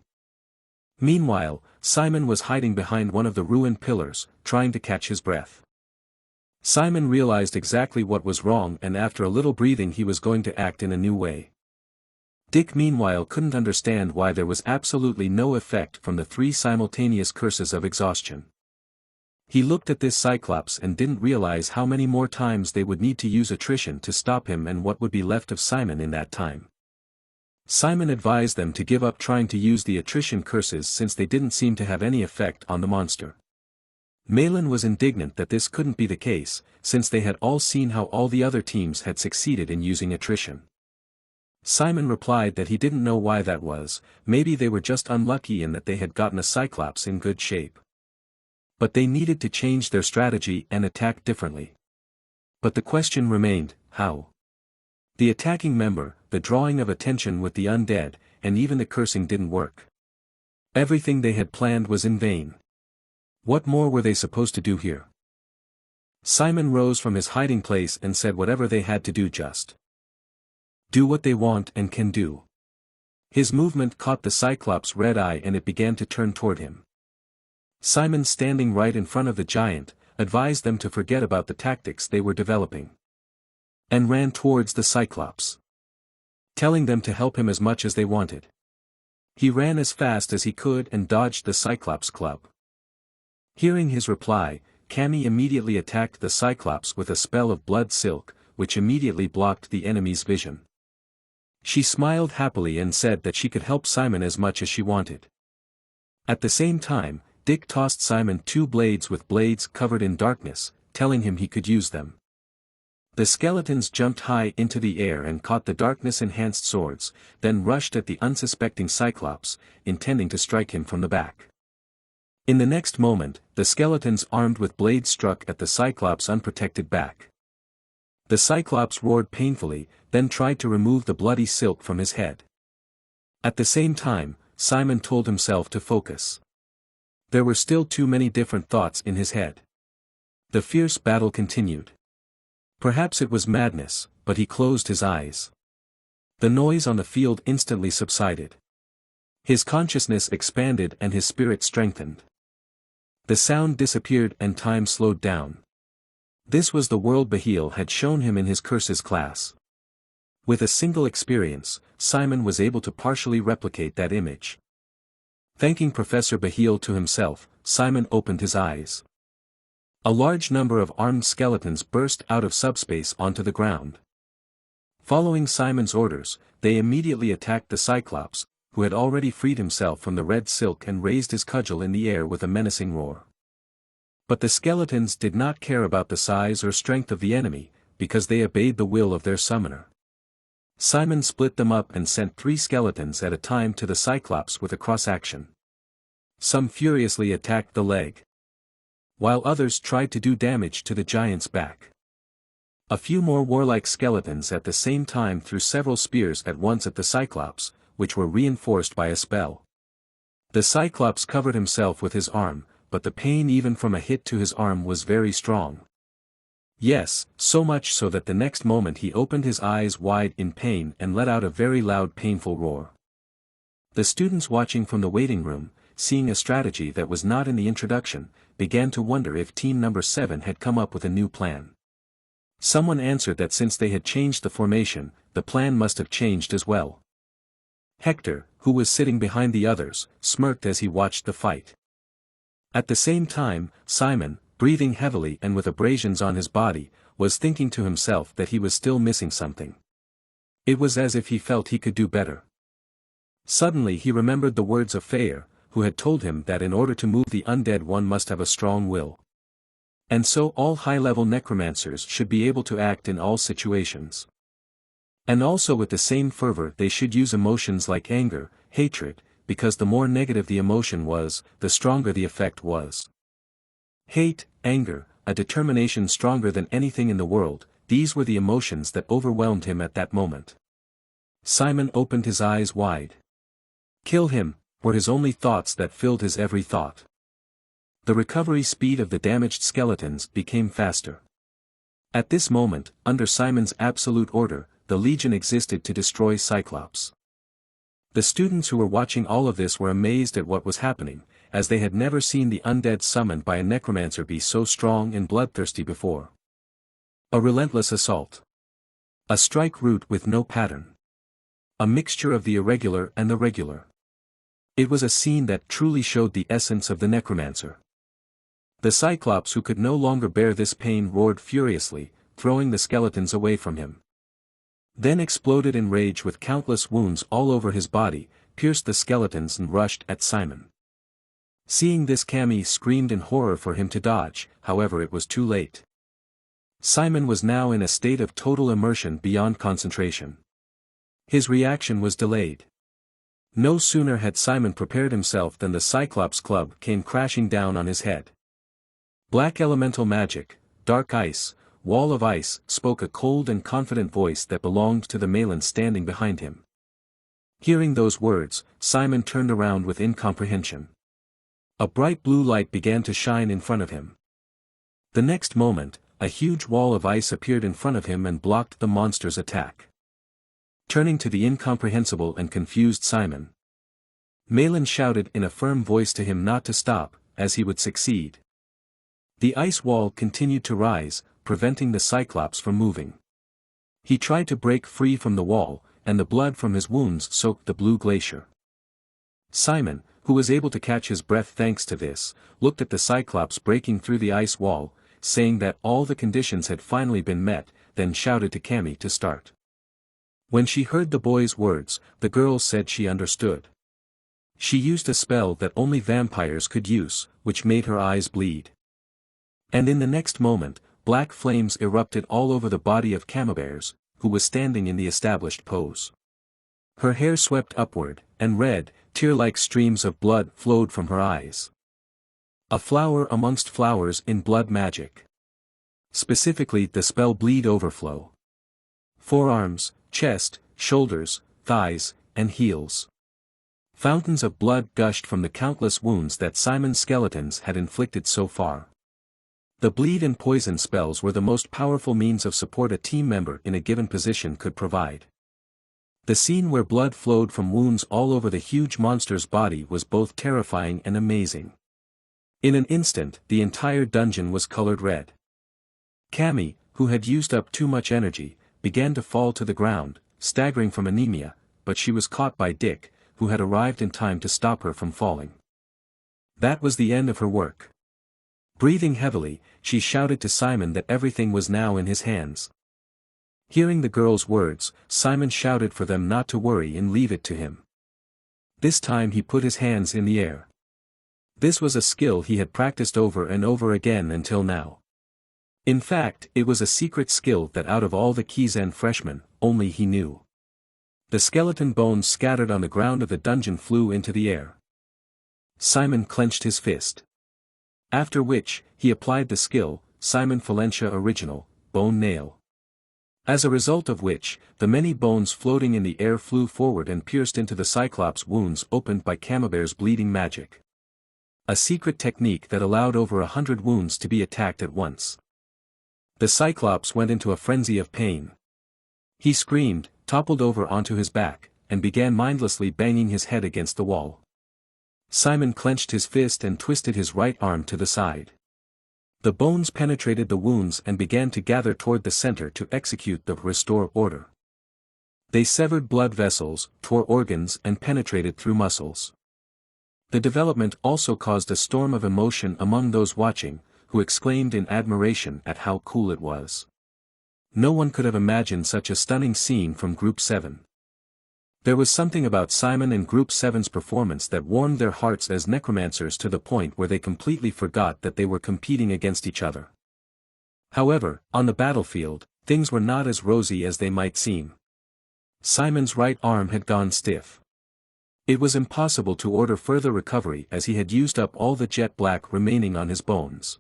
Meanwhile, Simon was hiding behind one of the ruined pillars, trying to catch his breath. Simon realized exactly what was wrong, and after a little breathing he was going to act in a new way. Dick meanwhile couldn't understand why there was absolutely no effect from the 3 simultaneous curses of exhaustion. He looked at this Cyclops and didn't realize how many more times they would need to use attrition to stop him and what would be left of Simon in that time. Simon advised them to give up trying to use the attrition curses since they didn't seem to have any effect on the monster. Malin was indignant that this couldn't be the case, since they had all seen how all the other teams had succeeded in using attrition. Simon replied that he didn't know why that was, maybe they were just unlucky in that they had gotten a Cyclops in good shape. But they needed to change their strategy and attack differently. But the question remained, how? The attacking member, the drawing of attention with the undead, and even the cursing didn't work. Everything they had planned was in vain. What more were they supposed to do here? Simon rose from his hiding place and said whatever they had to do, just do what they want and can do. His movement caught the Cyclops' red eye and it began to turn toward him. Simon, standing right in front of the giant, advised them to forget about the tactics they were developing. And ran towards the Cyclops, telling them to help him as much as they wanted. He ran as fast as he could and dodged the Cyclops' club. Hearing his reply, Cammy immediately attacked the Cyclops with a spell of blood silk, which immediately blocked the enemy's vision. She smiled happily and said that she could help Simon as much as she wanted. At the same time, Dick tossed Simon 2 blades with blades covered in darkness, telling him he could use them. The skeletons jumped high into the air and caught the darkness-enhanced swords, then rushed at the unsuspecting Cyclops, intending to strike him from the back. In the next moment, the skeletons armed with blades struck at the Cyclops' unprotected back. The Cyclops roared painfully, then tried to remove the bloody silk from his head. At the same time, Simon told himself to focus. There were still too many different thoughts in his head. The fierce battle continued. Perhaps it was madness, but he closed his eyes. The noise on the field instantly subsided. His consciousness expanded and his spirit strengthened. The sound disappeared and time slowed down. This was the world Bahil had shown him in his curses class. With a single experience, Simon was able to partially replicate that image. Thanking Professor Bahil to himself, Simon opened his eyes. A large number of armed skeletons burst out of subspace onto the ground. Following Simon's orders, they immediately attacked the Cyclops, who had already freed himself from the red silk and raised his cudgel in the air with a menacing roar. But the skeletons did not care about the size or strength of the enemy, because they obeyed the will of their summoner. Simon split them up and sent 3 skeletons at a time to the Cyclops with a cross-action. Some furiously attacked the leg, while others tried to do damage to the giant's back. A few more warlike skeletons at the same time threw several spears at once at the Cyclops, which were reinforced by a spell. The Cyclops covered himself with his arm, but the pain even from a hit to his arm was very strong. Yes, so much so that the next moment he opened his eyes wide in pain and let out a very loud painful roar. The students watching from the waiting room, seeing a strategy that was not in the introduction, began to wonder if team number 7 had come up with a new plan. Someone answered that since they had changed the formation, the plan must have changed as well. Hector, who was sitting behind the others, smirked as he watched the fight. At the same time, Simon, breathing heavily and with abrasions on his body, was thinking to himself that he was still missing something. It was as if he felt he could do better. Suddenly he remembered the words of Feyre, who had told him that in order to move the undead one must have a strong will. And so all high-level necromancers should be able to act in all situations. And also with the same fervor they should use emotions like anger, hatred, because the more negative the emotion was, the stronger the effect was. Hate, anger, a determination stronger than anything in the world, these were the emotions that overwhelmed him at that moment. Simon opened his eyes wide. Kill him, were his only thoughts that filled his every thought. The recovery speed of the damaged skeletons became faster. At this moment, under Simon's absolute order, the Legion existed to destroy Cyclops. The students who were watching all of this were amazed at what was happening, as they had never seen the undead summoned by a necromancer be so strong and bloodthirsty before. A relentless assault. A strike route with no pattern. A mixture of the irregular and the regular. It was a scene that truly showed the essence of the necromancer. The Cyclops who could no longer bear this pain roared furiously, throwing the skeletons away from him. Then exploded in rage with countless wounds all over his body, pierced the skeletons and rushed at Simon. Seeing this, Cammy screamed in horror for him to dodge, however it was too late. Simon was now in a state of total immersion beyond concentration. His reaction was delayed. No sooner had Simon prepared himself than the Cyclops club came crashing down on his head. Black elemental magic, dark ice, wall of ice, spoke a cold and confident voice that belonged to the Malin standing behind him. Hearing those words, Simon turned around with incomprehension. A bright blue light began to shine in front of him. The next moment, a huge wall of ice appeared in front of him and blocked the monster's attack. Turning to the incomprehensible and confused Simon, Malin shouted in a firm voice to him not to stop, as he would succeed. The ice wall continued to rise, preventing the Cyclops from moving. He tried to break free from the wall, and the blood from his wounds soaked the blue glacier. Simon, who was able to catch his breath thanks to this, looked at the Cyclops breaking through the ice wall, saying that all the conditions had finally been met, then shouted to Cammy to start. When she heard the boy's words, the girl said she understood. She used a spell that only vampires could use, which made her eyes bleed. And in the next moment, black flames erupted all over the body of Camabears, who was standing in the established pose. Her hair swept upward, and red, tear-like streams of blood flowed from her eyes. A flower amongst flowers in blood magic. Specifically the spell Bleed Overflow. Forearms, chest, shoulders, thighs, and heels. Fountains of blood gushed from the countless wounds that Simon's skeletons had inflicted so far. The bleed and poison spells were the most powerful means of support a team member in a given position could provide. The scene where blood flowed from wounds all over the huge monster's body was both terrifying and amazing. In an instant, the entire dungeon was colored red. Cammy, who had used up too much energy, began to fall to the ground, staggering from anemia, but she was caught by Dick, who had arrived in time to stop her from falling. That was the end of her work. Breathing heavily, she shouted to Simon that everything was now in his hands. Hearing the girl's words, Simon shouted for them not to worry and leave it to him. This time he put his hands in the air. This was a skill he had practiced over and over again until now. In fact, it was a secret skill that out of all the Kizen freshmen, only he knew. The skeleton bones scattered on the ground of the dungeon flew into the air. Simon clenched his fist. After which, he applied the skill, Simon Phalantia Original, Bone Nail. As a result of which, the many bones floating in the air flew forward and pierced into the Cyclops' wounds opened by Camabear's bleeding magic. A secret technique that allowed over 100 wounds to be attacked at once. The Cyclops went into a frenzy of pain. He screamed, toppled over onto his back, and began mindlessly banging his head against the wall. Simon clenched his fist and twisted his right arm to the side. The bones penetrated the wounds and began to gather toward the center to execute the restore order. They severed blood vessels, tore organs and penetrated through muscles. The development also caused a storm of emotion among those watching, who exclaimed in admiration at how cool it was. No one could have imagined such a stunning scene from Group 7. There was something about Simon and Group 7's performance that warmed their hearts as necromancers to the point where they completely forgot that they were competing against each other. However, on the battlefield, things were not as rosy as they might seem. Simon's right arm had gone stiff. It was impossible to order further recovery as he had used up all the jet black remaining on his bones.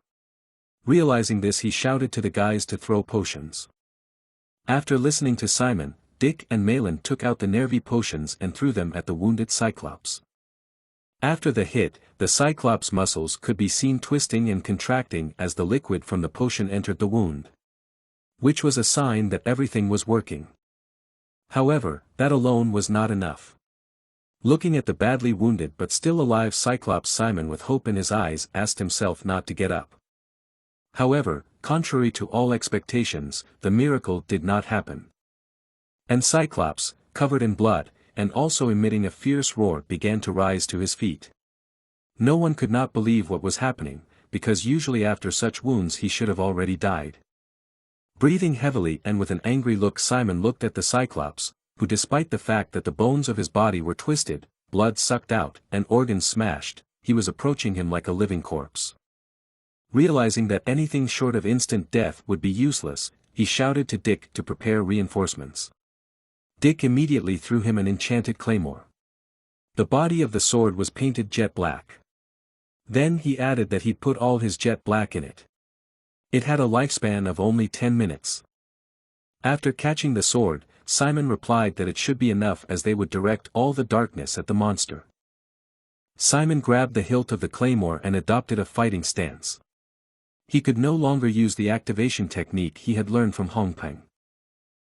Realizing this, he shouted to the guys to throw potions. After listening to Simon, Dick and Malin took out the nervy potions and threw them at the wounded Cyclops. After the hit, the Cyclops' muscles could be seen twisting and contracting as the liquid from the potion entered the wound, which was a sign that everything was working. However, that alone was not enough. Looking at the badly wounded but still alive Cyclops, Simon, with hope in his eyes, asked himself not to get up. However, contrary to all expectations, the miracle did not happen. And Cyclops, covered in blood, and also emitting a fierce roar, began to rise to his feet. No one could not believe what was happening, because usually after such wounds he should have already died. Breathing heavily and with an angry look, Simon looked at the Cyclops, who, despite the fact that the bones of his body were twisted, blood sucked out, and organs smashed, he was approaching him like a living corpse. Realizing that anything short of instant death would be useless, he shouted to Dick to prepare reinforcements. Dick immediately threw him an enchanted claymore. The body of the sword was painted jet black. Then he added that he'd put all his jet black in it. It had a lifespan of only 10 minutes. After catching the sword, Simon replied that it should be enough as they would direct all the darkness at the monster. Simon grabbed the hilt of the claymore and adopted a fighting stance. He could no longer use the activation technique he had learned from Hongpeng.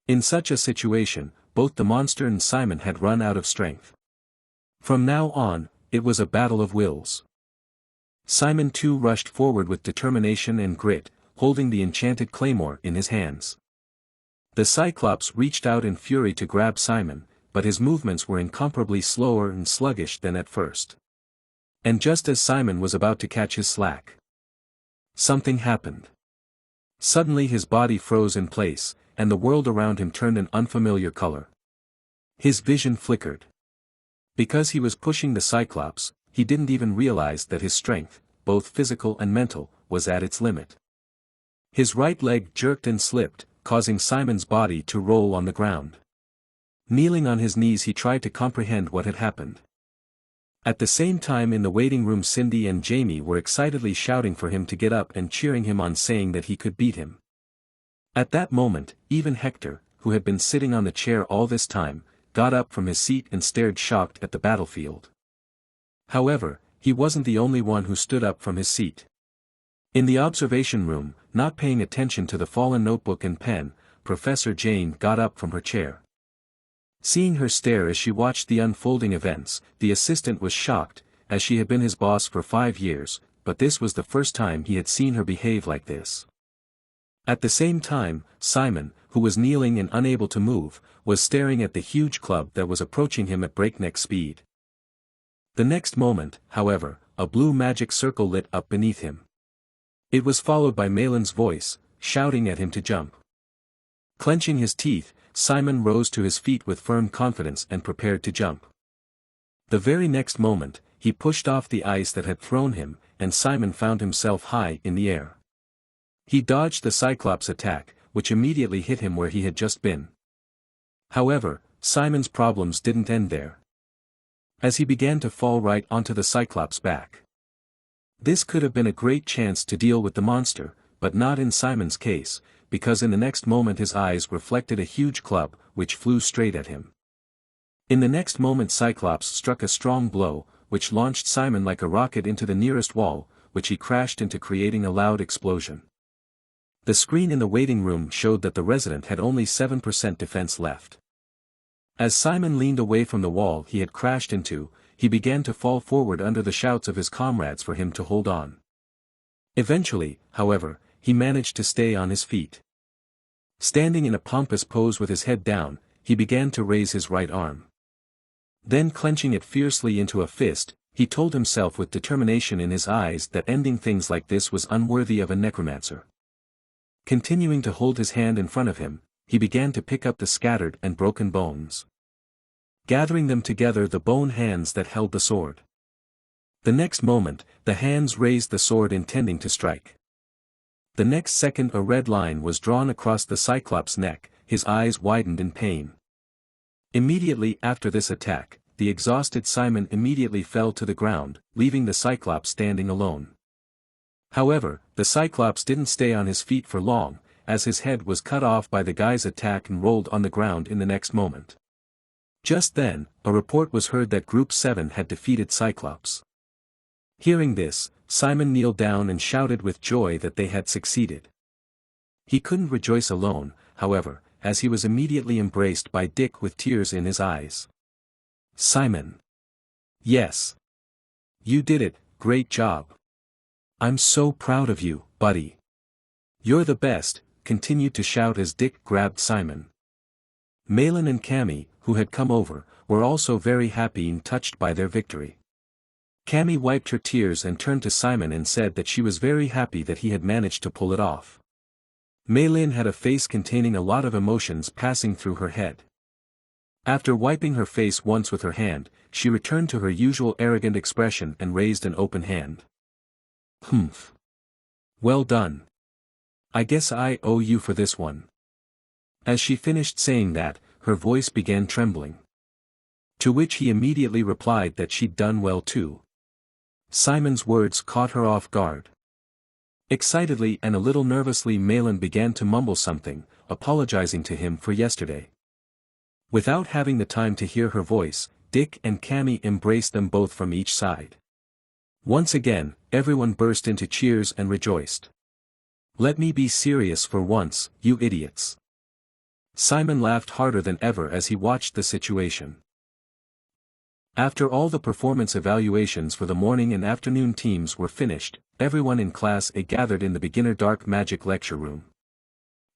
In such a situation, both the monster and Simon had run out of strength. From now on, it was a battle of wills. Simon too rushed forward with determination and grit, holding the enchanted claymore in his hands. The Cyclops reached out in fury to grab Simon, but his movements were incomparably slower and sluggish than at first. And just as Simon was about to catch his slack, something happened. Suddenly his body froze in place, and the world around him turned an unfamiliar color. His vision flickered. Because he was pushing the Cyclops, he didn't even realize that his strength, both physical and mental, was at its limit. His right leg jerked and slipped, causing Simon's body to roll on the ground. Kneeling on his knees, he tried to comprehend what had happened. At the same time, in the waiting room, Cindy and Jamie were excitedly shouting for him to get up and cheering him on, saying that he could beat him. At that moment, even Hector, who had been sitting on the chair all this time, got up from his seat and stared shocked at the battlefield. However, he wasn't the only one who stood up from his seat. In the observation room, not paying attention to the fallen notebook and pen, Professor Jane got up from her chair. Seeing her stare as she watched the unfolding events, the assistant was shocked, as she had been his boss for 5 years, but this was the first time he had seen her behave like this. At the same time, Simon, who was kneeling and unable to move, was staring at the huge club that was approaching him at breakneck speed. The next moment, however, a blue magic circle lit up beneath him. It was followed by Malin's voice, shouting at him to jump. Clenching his teeth, Simon rose to his feet with firm confidence and prepared to jump. The very next moment, he pushed off the ice that had thrown him, and Simon found himself high in the air. He dodged the Cyclops' attack, which immediately hit him where he had just been. However, Simon's problems didn't end there, as he began to fall right onto the Cyclops' back. This could have been a great chance to deal with the monster, but not in Simon's case, because in the next moment his eyes reflected a huge club, which flew straight at him. In the next moment Cyclops struck a strong blow, which launched Simon like a rocket into the nearest wall, which he crashed into, creating a loud explosion. The screen in the waiting room showed that the resident had only 7% defense left. As Simon leaned away from the wall he had crashed into, he began to fall forward under the shouts of his comrades for him to hold on. Eventually, however, he managed to stay on his feet. Standing in a pompous pose with his head down, he began to raise his right arm. Then clenching it fiercely into a fist, He told himself with determination in his eyes that ending things like this was unworthy of a necromancer. Continuing to hold his hand in front of him, he began to pick up the scattered and broken bones. Gathering them together, the bone hands that held the sword. The next moment, the hands raised the sword intending to strike. The next second a red line was drawn across the Cyclops' neck, his eyes widened in pain. Immediately after this attack, the exhausted Simon immediately fell to the ground, leaving the Cyclops standing alone. However, the Cyclops didn't stay on his feet for long, as his head was cut off by the guy's attack and rolled on the ground in the next moment. Just then, a report was heard that Group 7 had defeated Cyclops. Hearing this, Simon kneeled down and shouted with joy that they had succeeded. He couldn't rejoice alone, however, as he was immediately embraced by Dick with tears in his eyes. "Simon. Yes. You did it, great job. I'm so proud of you, buddy. You're the best," continued to shout as Dick grabbed Simon. Malin and Cammy, who had come over, were also very happy and touched by their victory. Cammy wiped her tears and turned to Simon and said that she was very happy that he had managed to pull it off. Malin had a face containing a lot of emotions passing through her head. After wiping her face once with her hand, she returned to her usual arrogant expression and raised an open hand. "Humph. Well done. I guess I owe you for this one." As she finished saying that, her voice began trembling. To which he immediately replied that she'd done well too. Simon's words caught her off guard. Excitedly and a little nervously Malin began to mumble something, apologizing to him for yesterday. Without having the time to hear her voice, Dick and Cammy embraced them both from each side. Once again, everyone burst into cheers and rejoiced. "Let me be serious for once, you idiots." Simon laughed harder than ever as he watched the situation. After all the performance evaluations for the morning and afternoon teams were finished, everyone in Class A gathered in the beginner dark magic lecture room.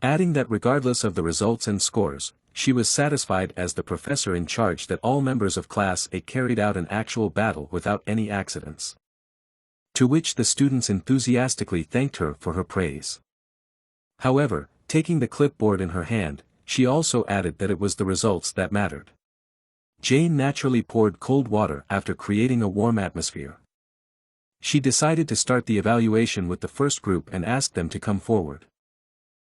Adding that regardless of the results and scores, she was satisfied as the professor in charge that all members of Class A carried out an actual battle without any accidents. To which the students enthusiastically thanked her for her praise. However, taking the clipboard in her hand, she also added that it was the results that mattered. Jane naturally poured cold water after creating a warm atmosphere. She decided to start the evaluation with the first group and asked them to come forward.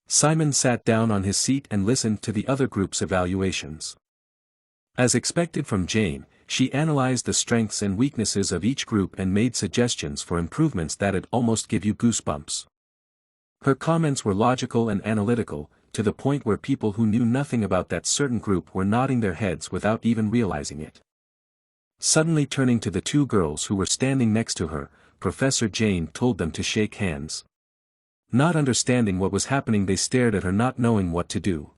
Simon sat down on his seat and listened to the other group's evaluations. As expected from Jane, she analyzed the strengths and weaknesses of each group and made suggestions for improvements that'd almost give you goosebumps. Her comments were logical and analytical, to the point where people who knew nothing about that certain group were nodding their heads without even realizing it. Suddenly turning to the two girls who were standing next to her, Professor Jane told them to shake hands. Not understanding what was happening, they stared at her, not knowing what to do.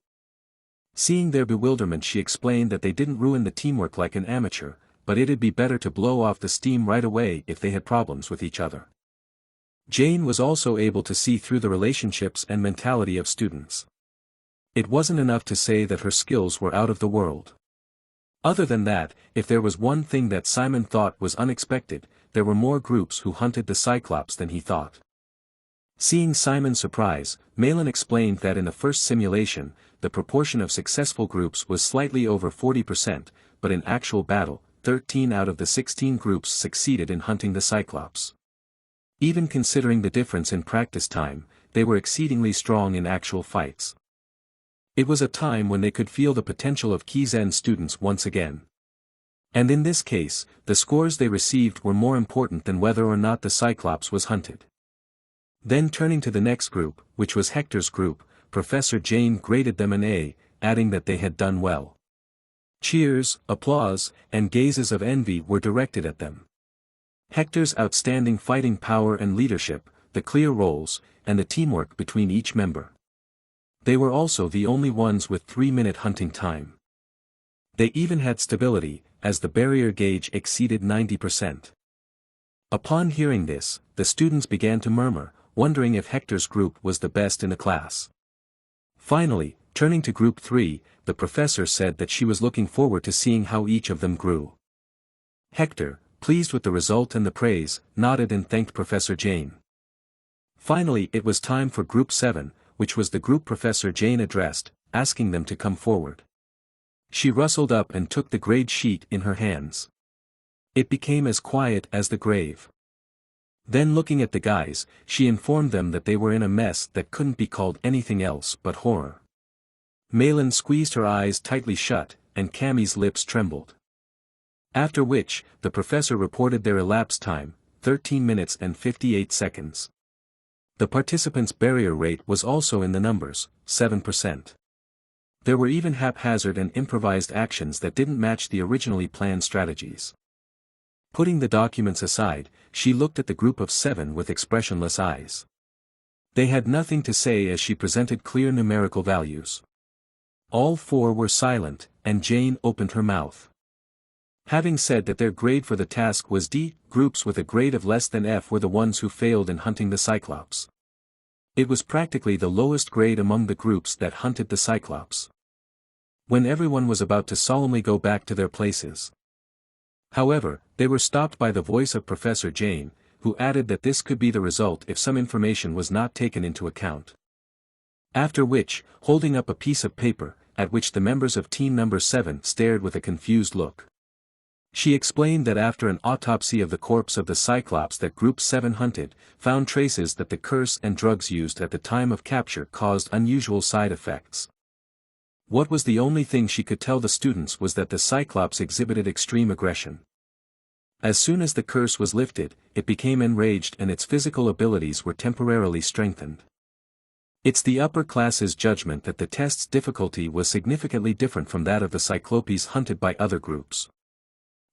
Seeing their bewilderment, she explained that they didn't ruin the teamwork like an amateur, but it'd be better to blow off the steam right away if they had problems with each other. Jane was also able to see through the relationships and mentality of students. It wasn't enough to say that her skills were out of the world. Other than that, if there was one thing that Simon thought was unexpected, there were more groups who hunted the Cyclops than he thought. Seeing Simon's surprise, Malin explained that in the first simulation, the proportion of successful groups was slightly over 40%, but in actual battle, 13 out of the 16 groups succeeded in hunting the Cyclops. Even considering the difference in practice time, they were exceedingly strong in actual fights. It was a time when they could feel the potential of Kizen students once again. And in this case, the scores they received were more important than whether or not the Cyclops was hunted. Then turning to the next group, which was Hector's group, Professor Jane graded them an A, adding that they had done well. Cheers, applause, and gazes of envy were directed at them. Hector's outstanding fighting power and leadership, the clear roles, and the teamwork between each member. They were also the only ones with 3-minute hunting time. They even had stability, as the barrier gauge exceeded 90%. Upon hearing this, the students began to murmur, wondering if Hector's group was the best in the class. Finally, turning to Group 3, the professor said that she was looking forward to seeing how each of them grew. Hector, pleased with the result and the praise, nodded and thanked Professor Jane. Finally it was time for Group 7, which was the group Professor Jane addressed, asking them to come forward. She rustled up and took the grade sheet in her hands. It became as quiet as the grave. Then looking at the guys, she informed them that they were in a mess that couldn't be called anything else but horror. Malin squeezed her eyes tightly shut, and Cammy's lips trembled. After which, the professor reported their elapsed time, 13 minutes and 58 seconds. The participants' barrier rate was also in the numbers, 7%. There were even haphazard and improvised actions that didn't match the originally planned strategies. Putting the documents aside, she looked at the group of 7 with expressionless eyes. They had nothing to say as she presented clear numerical values. All 4 were silent, and Jane opened her mouth. Having said that their grade for the task was D, groups with a grade of less than F were the ones who failed in hunting the Cyclops. It was practically the lowest grade among the groups that hunted the Cyclops. When everyone was about to solemnly go back to their places. However, they were stopped by the voice of Professor Jane, who added that this could be the result if some information was not taken into account. After which, holding up a piece of paper, at which the members of team number 7 stared with a confused look. She explained that after an autopsy of the corpse of the Cyclops that Group 7 hunted, found traces that the curse and drugs used at the time of capture caused unusual side effects. What was the only thing she could tell the students was that the Cyclops exhibited extreme aggression. As soon as the curse was lifted, it became enraged and its physical abilities were temporarily strengthened. It's the upper class's judgment that the test's difficulty was significantly different from that of the Cyclopes hunted by other groups.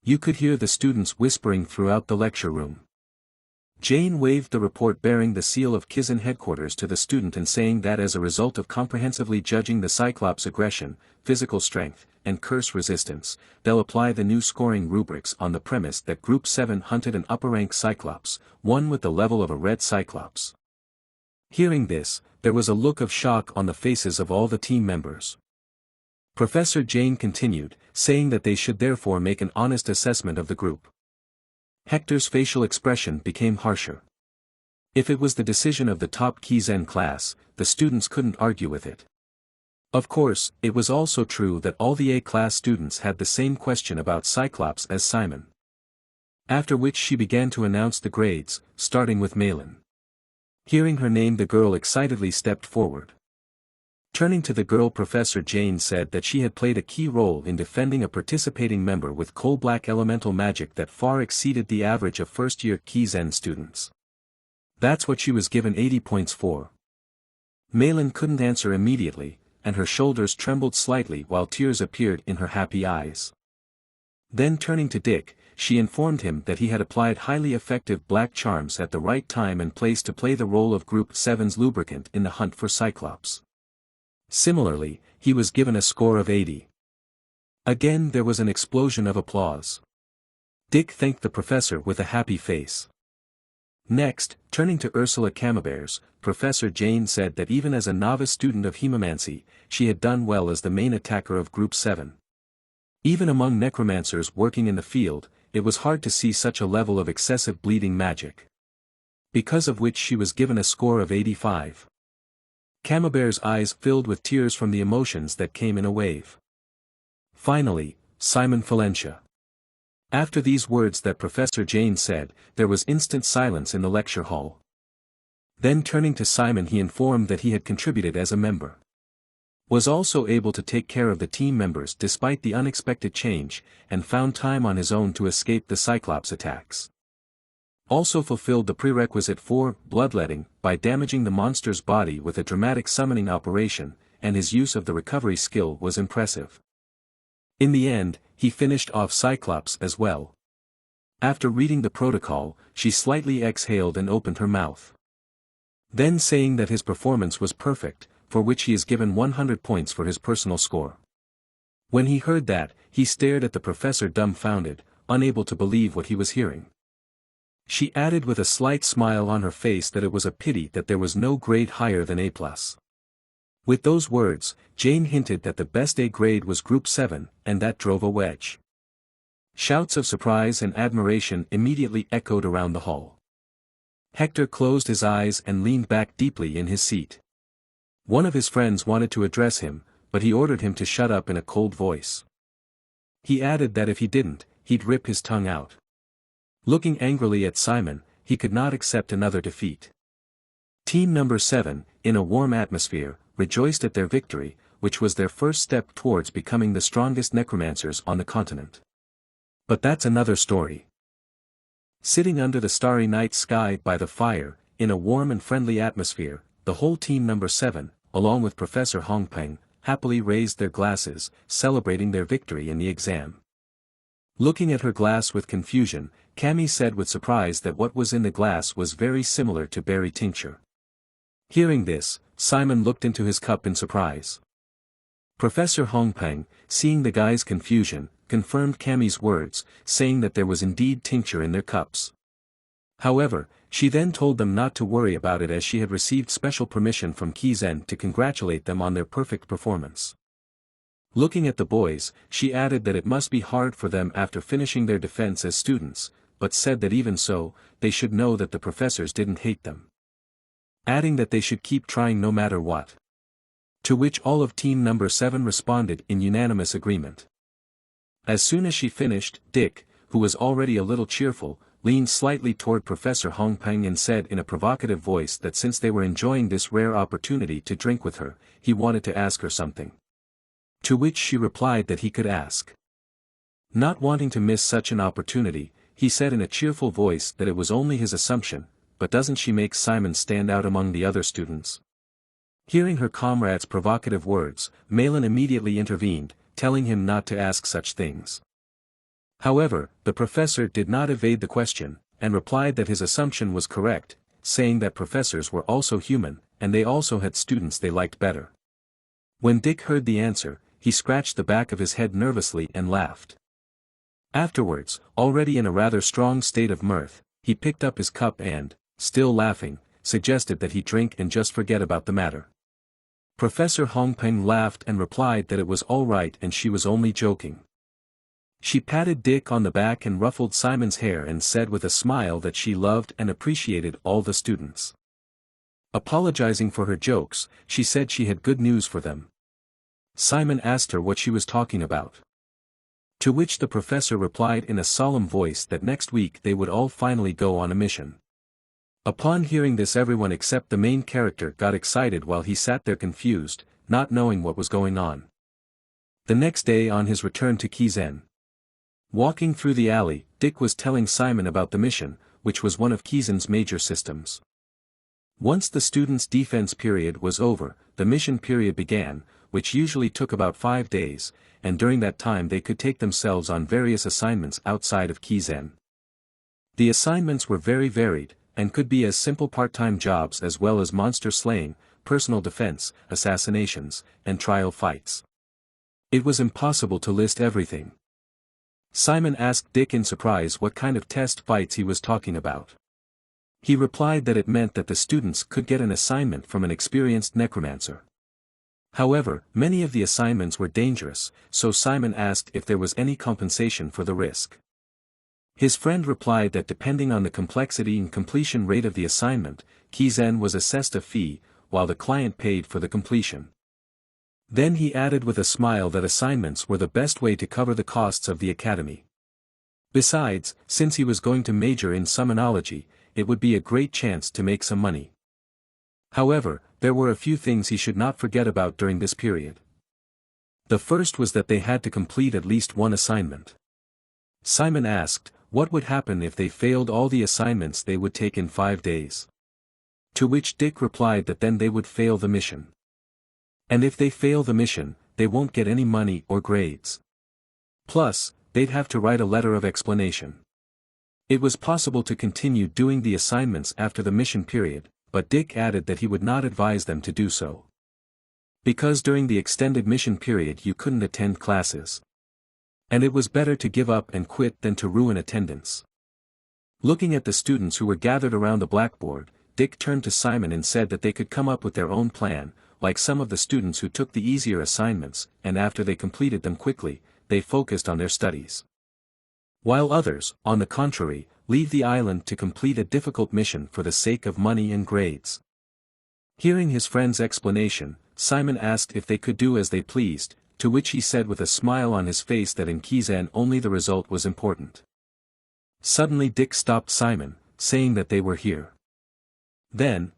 You could hear the students whispering throughout the lecture room. Jane waved the report bearing the seal of Kizen headquarters to the student and saying that as a result of comprehensively judging the Cyclops' aggression, physical strength, and curse resistance, they'll apply the new scoring rubrics on the premise that Group 7 hunted an upper-rank Cyclops, one with the level of a red Cyclops. Hearing this, there was a look of shock on the faces of all the team members. Professor Jane continued, saying that they should therefore make an honest assessment of the group. Hector's facial expression became harsher. If it was the decision of the top Kizen class, the students couldn't argue with it. Of course, it was also true that all the A-class students had the same question about Cyclops as Simon. After which she began to announce the grades, starting with Malin. Hearing her name, the girl excitedly stepped forward. Turning to the girl, Professor Jane said that she had played a key role in defending a participating member with coal-black elemental magic that far exceeded the average of first-year Kizen students. That's what she was given 80 points for. Malin couldn't answer immediately, and her shoulders trembled slightly while tears appeared in her happy eyes. Then turning to Dick, she informed him that he had applied highly effective black charms at the right time and place to play the role of Group 7's lubricant in the hunt for Cyclops. Similarly, he was given a score of 80. Again there was an explosion of applause. Dick thanked the professor with a happy face. Next, turning to Ursula Camembers, Professor Jane said that even as a novice student of hemomancy, she had done well as the main attacker of Group 7. Even among necromancers working in the field, it was hard to see such a level of excessive bleeding magic. Because of which she was given a score of 85. Camembert's eyes filled with tears from the emotions that came in a wave. Finally, Simon Valencia. After these words that Professor Jane said, there was instant silence in the lecture hall. Then turning to Simon, he informed that he had contributed as a member. Was also able to take care of the team members despite the unexpected change, and found time on his own to escape the Cyclops attacks. Also fulfilled the prerequisite for bloodletting by damaging the monster's body with a dramatic summoning operation, and his use of the recovery skill was impressive. In the end, he finished off Cyclops as well. After reading the protocol, she slightly exhaled and opened her mouth. Then saying that his performance was perfect, for which he is given 100 points for his personal score. When he heard that, he stared at the professor dumbfounded, unable to believe what he was hearing. She added with a slight smile on her face that it was a pity that there was no grade higher than A+. With those words, Jane hinted that the best A grade was Group 7, and that drove a wedge. Shouts of surprise and admiration immediately echoed around the hall. Hector closed his eyes and leaned back deeply in his seat. One of his friends wanted to address him, but he ordered him to shut up in a cold voice. He added that if he didn't, he'd rip his tongue out. Looking angrily at Simon, he could not accept another defeat. Team number 7, in a warm atmosphere, rejoiced at their victory, which was their first step towards becoming the strongest necromancers on the continent. But that's another story. Sitting under the starry night sky by the fire, in a warm and friendly atmosphere, the whole team number 7, along with Professor Hongpeng, happily raised their glasses, celebrating their victory in the exam. Looking at her glass with confusion, Cammy said with surprise that what was in the glass was very similar to berry tincture. Hearing this, Simon looked into his cup in surprise. Professor Hongpeng, seeing the guy's confusion, confirmed Cammy's words, saying that there was indeed tincture in their cups. However, she then told them not to worry about it as she had received special permission from Kizen to congratulate them on their perfect performance. Looking at the boys, she added that it must be hard for them after finishing their defense as students, but said that even so, they should know that the professors didn't hate them. Adding that they should keep trying no matter what. To which all of team number 7 responded in unanimous agreement. As soon as she finished, Dick, who was already a little cheerful, leaned slightly toward Professor Hongpeng and said in a provocative voice that since they were enjoying this rare opportunity to drink with her, he wanted to ask her something. To which she replied that he could ask. Not wanting to miss such an opportunity, he said in a cheerful voice that it was only his assumption, but doesn't she make Simon stand out among the other students? Hearing her comrade's provocative words, Malin immediately intervened, telling him not to ask such things. However, the professor did not evade the question, and replied that his assumption was correct, saying that professors were also human, and they also had students they liked better. When Dick heard the answer, he scratched the back of his head nervously and laughed. Afterwards, already in a rather strong state of mirth, he picked up his cup and, still laughing, suggested that he drink and just forget about the matter. Professor Hongpeng laughed and replied that it was all right and she was only joking. She patted Dick on the back and ruffled Simon's hair and said with a smile that she loved and appreciated all the students. Apologizing for her jokes, she said she had good news for them. Simon asked her what she was talking about. To which the professor replied in a solemn voice that next week they would all finally go on a mission. Upon hearing this, everyone except the main character got excited while he sat there confused, not knowing what was going on. The next day on his return to Kizen. Walking through the alley, Dick was telling Simon about the mission, which was one of Kizen's major systems. Once the students' defense period was over, the mission period began, which usually took about 5 days, and during that time they could take themselves on various assignments outside of Kizen. The assignments were very varied, and could be as simple part-time jobs as well as monster slaying, personal defense, assassinations, and trial fights. It was impossible to list everything. Simon asked Dick in surprise what kind of test fights he was talking about. He replied that it meant that the students could get an assignment from an experienced necromancer. However, many of the assignments were dangerous, so Simon asked if there was any compensation for the risk. His friend replied that depending on the complexity and completion rate of the assignment, Kizen was assessed a fee, while the client paid for the completion. Then he added with a smile that assignments were the best way to cover the costs of the academy. Besides, since he was going to major in summonology, it would be a great chance to make some money. However, there were a few things he should not forget about during this period. The first was that they had to complete at least one assignment. Simon asked, what would happen if they failed all the assignments they would take in 5 days? To which Dick replied that then they would fail the mission. And if they fail the mission, they won't get any money or grades. Plus, they'd have to write a letter of explanation. It was possible to continue doing the assignments after the mission period, but Dick added that he would not advise them to do so. Because during the extended mission period you couldn't attend classes. And it was better to give up and quit than to ruin attendance. Looking at the students who were gathered around the blackboard, Dick turned to Simon and said that they could come up with their own plan, like some of the students who took the easier assignments, and after they completed them quickly, they focused on their studies. while others, on the contrary, leave the island to complete a difficult mission for the sake of money and grades. Hearing his friend's explanation, Simon asked if they could do as they pleased, to which he said with a smile on his face that in Kizen only the result was important. Suddenly Dick stopped Simon, saying that they were here. Then,